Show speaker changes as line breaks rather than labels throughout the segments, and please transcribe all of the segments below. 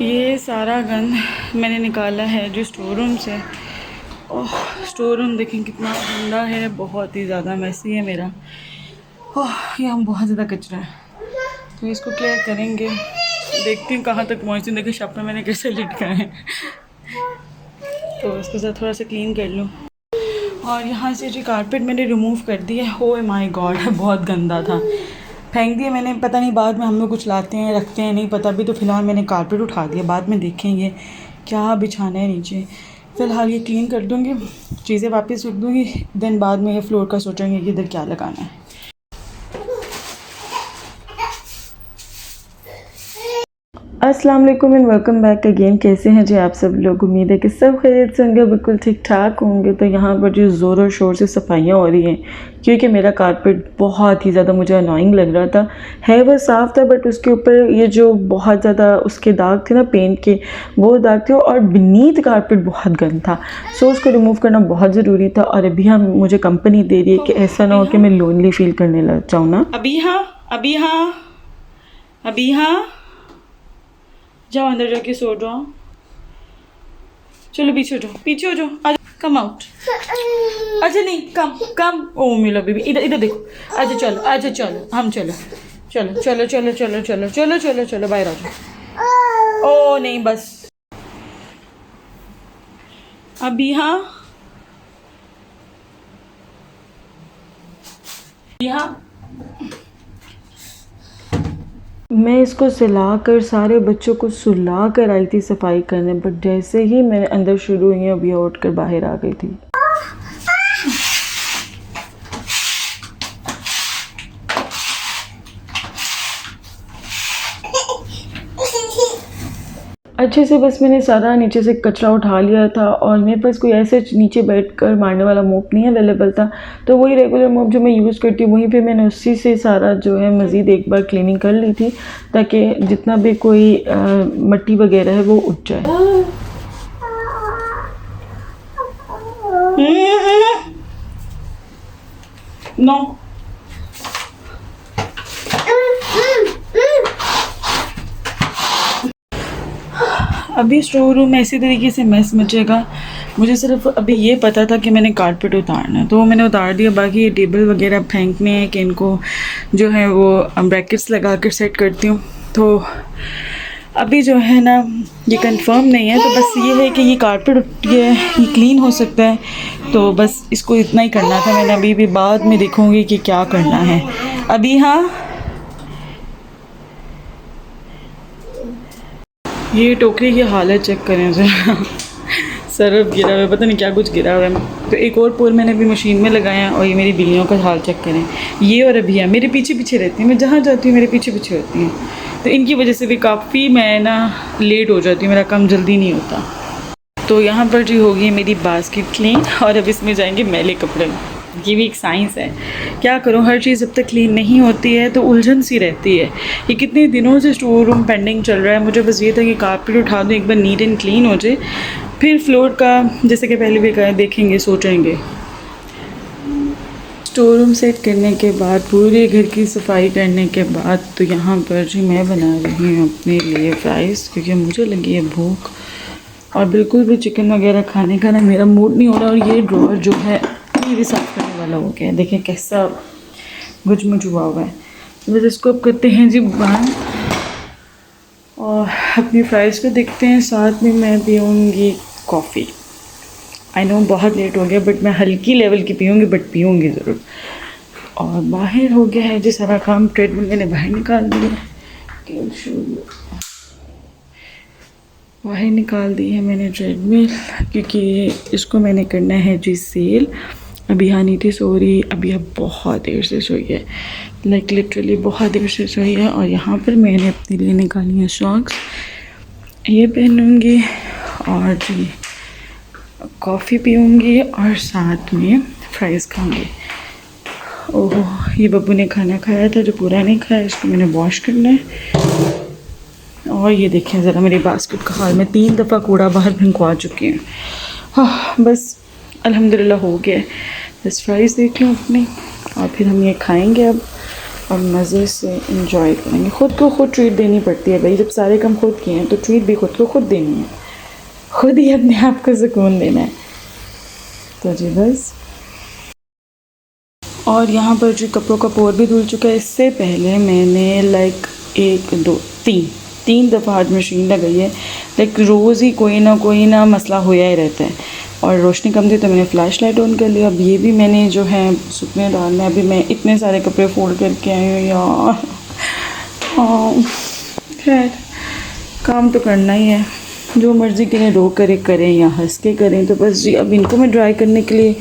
ये सारा गंद मैंने निकाला है जो स्टोर रूम से। ओह, स्टोर रूम देखें कितना गंदा है, बहुत ही ज़्यादा मैसी है मेरा। ओह, यहाँ बहुत ज़्यादा कचरा है, तो इसको क्लियर करेंगे। देखती हूँ कहाँ तक पहुँचती हूँ। देखिए शॉप में मैंने कैसे लटकाए हैं, तो इसको ज़रा थोड़ा सा क्लीन कर लूँ। और यहाँ से जो कारपेट मैंने रिमूव कर दिया है, ओ माय गॉड बहुत गंदा था, फेंक दिया मैंने। पता नहीं बाद में हम लोग कुछ लाते हैं रखते हैं नहीं पता। अभी तो फ़िलहाल मैंने कारपेट उठा दिया, बाद में देखेंगे क्या बिछाना है नीचे। फ़िलहाल ये क्लीन कर दूँगी, चीज़ें वापस रख दूँगी, देन बाद में ये फ्लोर का सोचेंगे कि इधर क्या लगाना है। अस्सलाम वालेकुम एंड वेलकम बैक अगेन। कैसे हैं जी आप सब लोग? उम्मीद है कि सब खैरियत से होंगे, बिल्कुल ठीक ठाक होंगे। तो यहाँ पर जो ज़ोर और शोर से सफाइयाँ हो रही हैं, क्योंकि मेरा कारपेट बहुत ही ज़्यादा मुझे अनोइंग लग रहा था। है वो साफ़ था बट उसके ऊपर ये जो बहुत ज़्यादा उसके दाग थे ना पेंट के, वो दाग थे, और बीनीथ कारपेट बहुत गंद था। सो उसको रिमूव करना बहुत ज़रूरी था। और अभी हम मुझे कंपनी दे रही है कि ऐसा ना हो कि मैं लोनली फील करने लग जाऊँ ना। अभी हाँ जाओ अंदर जाके सो जाओ। चलो पीछे हो जाओ आज कम आउट। अच्छा नहीं कम ओ मिला बेबी, इधर देखो। अच्छा चलो हम चलो बाहर आ जाओ। ओ नहीं बस अभी हाँ मैं इसको सुला कर सारे बच्चों को सुला कर आई थी सफाई करने, बट जैसे ही मैंने अंदर शुरू हुई अभी उठ कर बाहर आ गई थी। अच्छे से बस मैंने सारा नीचे से कचरा उठा लिया था, और मेरे पास कोई ऐसे नीचे बैठकर मारने वाला मोप नहीं अवेलेबल था, तो वही रेगुलर मोप जो मैं यूज़ करती हूँ वहीं पे मैंने उसी से सारा जो है मज़ीद एक बार क्लीनिंग कर ली थी, ताकि जितना भी कोई मिट्टी वगैरह है वो उठ जाए। नो अभी स्टोर रूम ऐसी तरीके से मैस मचेगा। मुझे सिर्फ अभी ये पता था कि मैंने कारपेट उतारना है, तो वो मैंने उतार दिया। बाकी ये टेबल वगैरह फेंकने हैं कि इनको जो है वो ब्रैकेट्स लगा कर सेट करती हूँ। तो अभी जो है ना ये कंफर्म नहीं है, तो बस ये है कि ये कारपेट ये क्लीन हो सकता है, तो बस इसको इतना ही करना था मैंने। अभी भी बाद में देखूँगी कि क्या करना है। अभी हाँ ये टोकरी की हालत चेक करें ज़रा सरफ गिरा हुआ है, पता नहीं क्या कुछ गिरा हुआ है। तो एक और पोल मैंने अभी मशीन में लगाया, और ये मेरी बिल्लियों का हाल चेक करें। ये और अभी है मेरे पीछे पीछे रहती हैं, मैं जहाँ जाती हूँ मेरे पीछे पीछे होती हैं, तो इनकी वजह से भी काफ़ी मैं ना लेट हो जाती हूँ, मेरा काम जल्दी नहीं होता। तो यहाँ पर जो होगी मेरी बास्केट क्लीन, और अब इसमें जाएंगे मैले कपड़े। ये भी एक साइंस है, क्या करूँ, हर चीज़ जब तक क्लीन नहीं होती है तो उलझन सी रहती है। ये कितने दिनों से स्टोर रूम पेंडिंग चल रहा है। मुझे बस ये था कि कारपेट उठा दूँ, एक बार नीट एंड क्लीन हो जाए, फिर फ्लोर का जैसे कि पहले भी कहा देखेंगे सोचेंगे। स्टोर रूम सेट करने के बाद, पूरे घर की सफाई करने के बाद, तो यहाँ पर जी मैं बना रही हूँ अपने लिए फ्राइज़, क्योंकि मुझे लगी है भूख, और बिल्कुल भी चिकन वगैरह खाने का ना मेरा मूड नहीं हो रहा। और ये ड्रॉअर जो है ये भी साफ़ करने वाला हो गया है, देखें कैसा गुजमुज हुआ हुआ है। बस इसको अब करते हैं जी बंद, और अपनी फ्राइज़ को देखते हैं। साथ में मैं पीऊँगी कॉफ़ी। आई नो बहुत लेट हो गया, बट मैं हल्की लेवल की पीऊँगी, बट पीऊँगी ज़रूर। और बाहर हो गया है जी सारा काम, ट्रेडमिल मैंने बाहर निकाल दिया, बाहर निकाल दी है मैंने ट्रेडमिल, क्योंकि इसको मैंने करना है जी सेल। अभी यहाँ नीति सो रही, अभी अब बहुत देर से सोई है, लाइक लिटरली बहुत देर से सोई है। और यहाँ पर मैंने अपने लिए निकाली है सॉक्स, ये पहनूँगी, और जी कॉफ़ी पीऊँगी, और साथ में फ्राइज़ खाऊँगी। ओह ये बब्बू ने खाना खाया था जो पूरा नहीं खाया, इसको मैंने वॉश करना है। और ये देखें ज़रा मेरी बास्केट का हाल, मैं 3 दफ़ा कूड़ा बाहर फेंकवा चुकी हूँ। हाँ बस अल्हम्दुलिल्लाह हो गया। बस फ्राइज़ देख लूँ अपनी, और फिर हम ये खाएंगे अब। और मज़े से इंजॉय करेंगे। ख़ुद को खुद ट्रीट देनी पड़ती है भाई, जब सारे काम खुद किए हैं तो ट्रीट भी खुद को खुद देनी है, खुद ही अपने आप को सुकून देना है। तो जी बस। और यहाँ पर जो कपड़ों का पोर भी धुल चुका है। इससे पहले मैंने लाइक 1 2 3 दफ़ा आज मशीन लगाई है। लाइक रोज़ ही कोई ना मसला होया ही रहता है। और रोशनी कम थी तो मैंने फ़्लैश लाइट ऑन कर लिया। अब ये भी मैंने जो है सूखने डालना है। अभी मैं इतने सारे कपड़े फोल्ड करके आई हूँ यार। खैर काम तो करना ही है, जो मर्ज़ी करें, रो करे करें या हंस के करें। तो बस जी अब इनको मैं ड्राई करने के लिए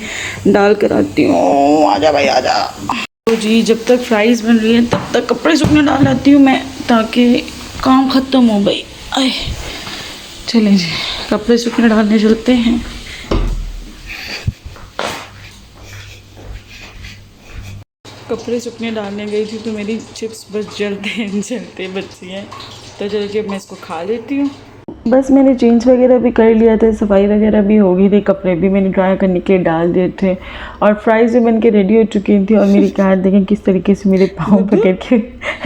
डाल कर आती हूँ। आजा भाई आजा। तो जी जब तक फ्राइज़ बन रही है तब तक कपड़े सूखने डाल आती हूँ मैं, ताकि काम ख़त्म हो भाई। आए चलें जी कपड़े सूखने डालने चलते हैं। कपड़े सूखने डालने गई थी तो मेरी चिप्स बस जलते बची हैं। तो चलो जी अब मैं इसको खा लेती हूँ। बस मैंने चेंज वगैरह भी कर लिया था, सफाई वगैरह भी हो गई थी, कपड़े भी मैंने ड्राई करने के लिए डाल दिए थे और फ्राइज़ भी बन के रेडी हो चुकी थी। और मेरी कार देखें किस तरीके से मेरे पाँव पकड़ के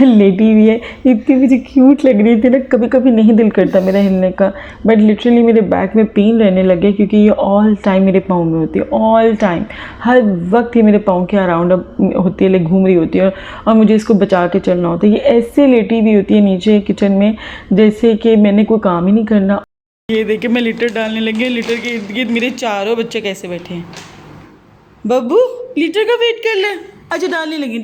लेटी हुई है। इतनी मुझे क्यूट लग रही थी ना। कभी कभी नहीं दिल करता मेरा हिलने का, बट लिटरली मेरे बैक में पेन रहने लगे क्योंकि ये ऑल टाइम मेरे पाँव में होती है। ऑल टाइम हर वक्त ये मेरे पाँव के अराउंड होती है, घूम रही होती है और मुझे इसको बचा के चलना होता है। ये ऐसे लेटी हुई होती है नीचे किचन में जैसे कि मैंने कोई काम ही नहीं करना। ये देखिए मैं लिटर डालने लगी। लिटर के इर्द गिर्द मेरे चारों बच्चे कैसे बैठे हैं। बब्बू लिटर का वेट कर ले। अच्छा डालने लगी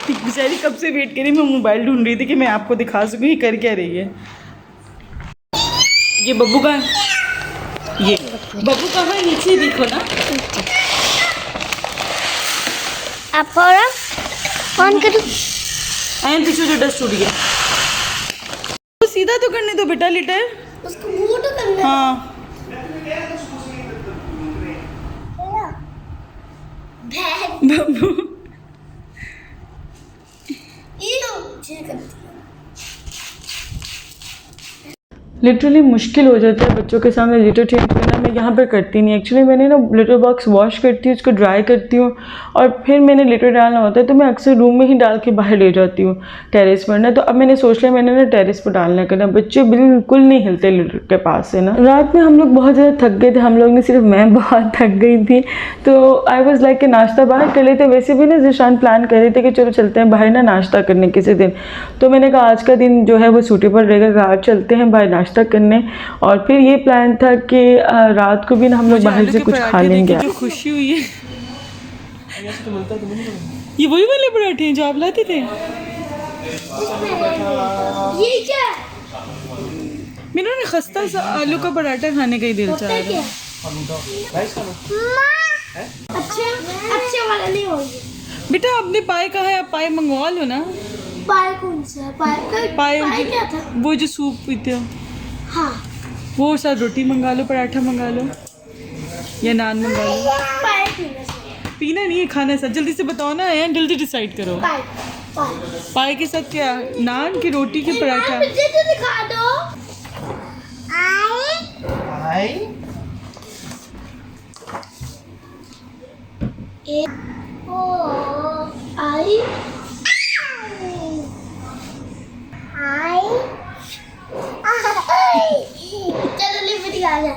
बेचारी कब से वेट करी। मैं मोबाइल ढूंढ रही थी कि मैं आपको दिखा सकूँ ये कर क्या रही है। ये बब्बू का ये बब्बू कहाँ है, नीचे देखो ना।
आप ऑन करो।
पीछे जो डस्ट उड़ गया तो सीधा तो करने दो बेटा लिटर।
उसको मुंह तो करना।
हाँ बब्बू लिटरली मुश्किल हो जाता है बच्चों के सामने लिटर चेंज करना। मैं यहाँ पर करती नहीं एक्चुअली। मैंने ना लिटर बॉक्स वॉश करती हूँ, उसको ड्राई करती हूँ और फिर मैंने लिटर डालना होता है तो मैं अक्सर रूम में ही डाल के बाहर ले जाती हूँ टेरेस पर ना। तो अब मैंने सोच लिया मैंने ना टेरेस पर डालना करना। बच्चे बिल्कुल नहीं हिलते लिटर के पास से ना। रात में हम लोग बहुत ज़्यादा थक गए थे, हम लोग ने सिर्फ मैं बहुत थक गई थी। तो आई वॉज लाइक कि नाश्ता बाहर कर लेते। वैसे भी ना ज़ीशान प्लान कर रहे थे कि चलो चलते हैं बाहर ना नाश्ता करने किसी दिन। तो मैंने कहा आज का दिन जो है वो सूटेबल रहेगा, बाहर चलते हैं बाहर नाश्ता करने। और फिर ये प्लान था कि रात को भी ना हम लोग बाहर से कुछ खा लेंगे।
जो खुशी हुई है ये वही वाले पराठे हैं जो आप लाते थे।
ये क्या
मेरा ना खस्ता सा आलू का पराठा खाने का ही दिल चाह रहा है।
अच्छे वाला नहीं होगी
बेटा आपने पाए कहा है, आप पाए मंगवा लो ना।
पाए कौन सा पाए क्या था?
वो जो सूप पीते हो
हाँ
वो साथ रोटी मंगा लो, पराठा मंगा लो या नान मंगा लो।
पाए
पीना नहीं है, खाना है सर। जल्दी से बताओ ना यार, जल्दी डिसाइड करो। पाए के साथ क्या, नान की रोटी की पराठा?
मुझे तो दिखा दो। आई चलो लिपट आ जा।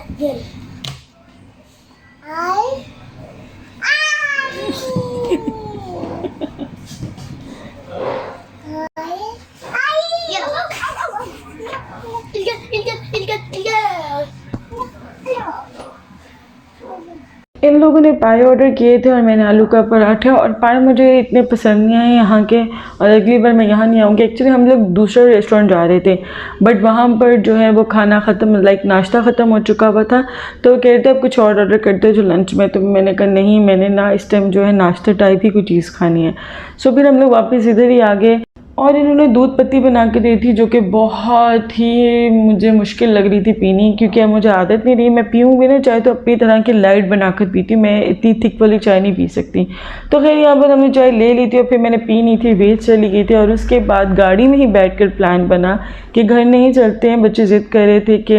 इन लोगों ने पाए ऑर्डर किए थे और मैंने आलू का पराठा। और पाए मुझे इतने पसंद नहीं आए यहाँ के और अगली बार मैं यहाँ नहीं आऊँगी। एक्चुअली हम लोग दूसरा रेस्टोरेंट जा रहे थे बट वहाँ पर जो है वो खाना ख़त्म, लाइक नाश्ता ख़त्म हो चुका हुआ था। तो कह रहे थे अब कुछ और ऑर्डर करते जो लंच में। तो मैंने कहा नहीं, मैंने ना इस टाइम जो है नाश्ता टाइप ही कोई चीज़ खानी है। सो फिर हम लोग वापस इधर ही आ गए और इन्होंने दूध पत्ती बना के दी थी जो कि बहुत ही मुझे मुश्किल लग रही थी पीनी, क्योंकि अब मुझे आदत नहीं रही। मैं पीऊँ भी ना चाहे तो अपनी तरह की लाइट बनाकर पीती हूँ, मैं इतनी थिक वाली चाय नहीं पी सकती। तो खैर यहाँ पर हमने चाय ले ली थी और फिर मैंने पी नहीं थी, वेस्ट चली गई थी। और उसके बाद गाड़ी में ही बैठ कर प्लान बना कि घर नहीं चलते हैं, बच्चे ज़िद कर रहे थे कि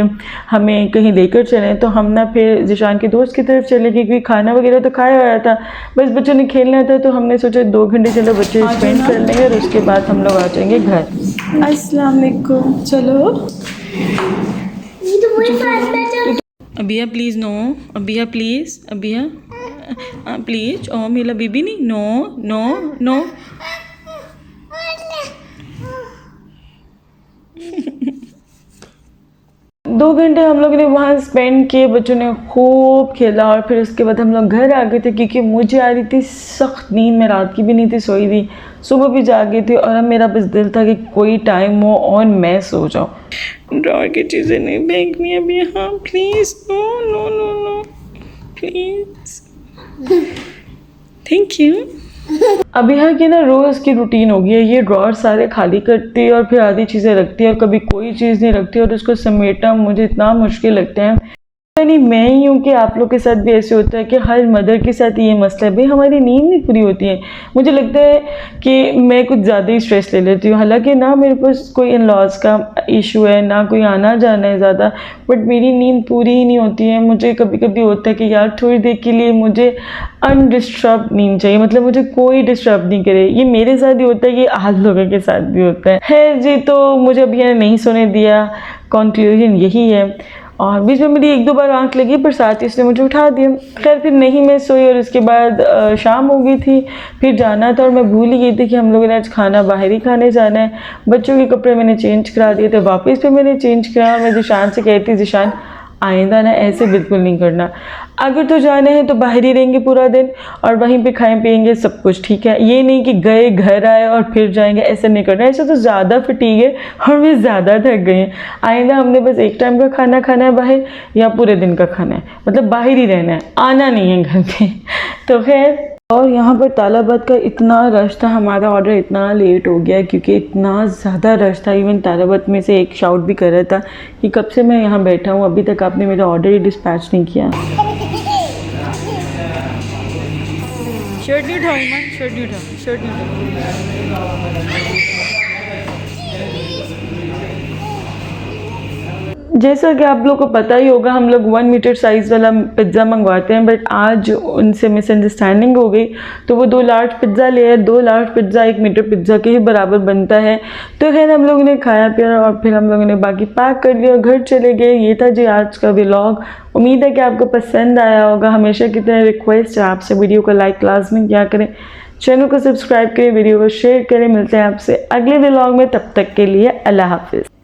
हमें कहीं लेकर चलें। तो हम ना फिर ज़ीशान के दोस्त की तरफ चले गए, क्योंकि खाना वगैरह तो खाया हुआ था, बस बच्चों ने खेलना था। तो हमने सोचा 2 घंटे चलो बच्चे स्पेंड कर लेंगे और उसके बाद हम लोग आ जाएंगे घर। अस्सलाम वालेकुम। चलो
ये तो वही साथ में जो
अबिया please no, Abiya please, Abiya please, ओ मेरा बेबी नहीं, नो नो नो।
2 घंटे हम लोग ने वहाँ स्पेंड किए, बच्चों ने खूब खेला और फिर उसके बाद हम लोग घर आ गए थे, क्योंकि मुझे आ रही थी सख्त नींद, मैं रात की भी नहीं थी सोई थी, सुबह भी जाग गई थी और अब मेरा बस दिल था कि कोई टाइम हो और मैं सो जाऊँ।
ड्रॉर की चीज़ें नहीं फेंकनी अभी, हाँ please, no no no no please, thank you.
अभी यहाँ की ना रोज़ की रूटीन हो गई है, ये ड्रॉर सारे खाली करती है और फिर आधी चीज़ें रखती है और कभी कोई चीज़ नहीं रखती और उसको समेटना मुझे इतना मुश्किल लगता है। नहीं मैं ही हूँ कि आप लोग के साथ भी ऐसे होता है कि हर मदर के साथ ये मसला है, भाई हमारी नींद नहीं पूरी होती है। मुझे लगता है कि मैं कुछ ज़्यादा ही स्ट्रेस ले लेती हूँ, हालांकि ना मेरे पास कोई इन लॉज का इशू है, ना कोई आना जाना है ज़्यादा, बट मेरी नींद पूरी ही नहीं होती है। मुझे कभी कभी होता है कि यार थोड़ी देर के लिए मुझे अनडिस्टर्ब नींद चाहिए, मतलब मुझे कोई डिस्टर्ब नहीं करे। ये मेरे साथ ही होता है, ये आप लोगों के साथ भी होता है जी। तो मुझे अभी नहीं सोने दिया, कंक्लूजन यही है। और बीच में मेरी 1-2 बार आंख लगी, पर साथ ही उसने मुझे उठा दिया। खैर फिर नहीं मैं सोई और उसके बाद शाम हो गई थी, फिर जाना था और मैं भूल ही गई थी कि हम लोगों ने आज खाना बाहर ही खाने जाना है। बच्चों के कपड़े मैंने चेंज करा दिए थे, वापस फिर मैंने चेंज करा और मैं ज़ीशान से कहती, ज़ीशान आइंदा ना ऐसे बिल्कुल नहीं करना, अगर तो जाना है तो बाहर ही रहेंगे पूरा दिन और वहीं पे खाएं पिएंगे सब कुछ, ठीक है। ये नहीं कि गए घर आए और फिर जाएंगे, ऐसा नहीं करना, ऐसा तो ज़्यादा फटीग है और मैं ज़्यादा थक गई हूँ। आइंदा हमने बस एक टाइम का खाना खाना है बाहर, या पूरे दिन का खाना है, मतलब बाहर ही रहना है, आना नहीं है घर पे। तो खैर, और यहाँ पर तालाबाद का इतना रश था, हमारा ऑर्डर इतना लेट हो गया क्योंकि इतना ज़्यादा रश था। इवन तालाबाद में से एक शाउट भी कर रहा था कि कब से मैं यहाँ बैठा हूँ, अभी तक आपने मेरा ऑर्डर ही डिस्पैच नहीं किया।
शर्ट नहीं उठाओ ईमान, शर्ट नहीं उठाओ, शर्ट नहीं उठाओ।
जैसा कि आप लोग को पता ही होगा, हम लोग 1 मीटर साइज़ वाला पिज़्ज़ा मंगवाते हैं, बट आज उनसे मिसअंडरस्टैंडिंग हो गई तो वो 2 लार्ज पिज़्ज़ा ले आए। 2 लार्ज पिज़्ज़ा 1 मीटर पिज़्ज़ा के ही बराबर बनता है। तो खैर हम लोगों ने खाया पिया और फिर हम लोगों ने बाकी पैक कर लिया और घर चले गए। ये था जी आज का व्लॉग। उम्मीद है कि आपको पसंद आया होगा। हमेशा की तरह रिक्वेस्ट है आपसे, वीडियो को लाइक लाजमी किया करें, चैनल को सब्सक्राइब करें, वीडियो को शेयर करें। मिलते हैं आपसे अगले व्लॉग में, तब तक के लिए अल्लाह हाफिज़।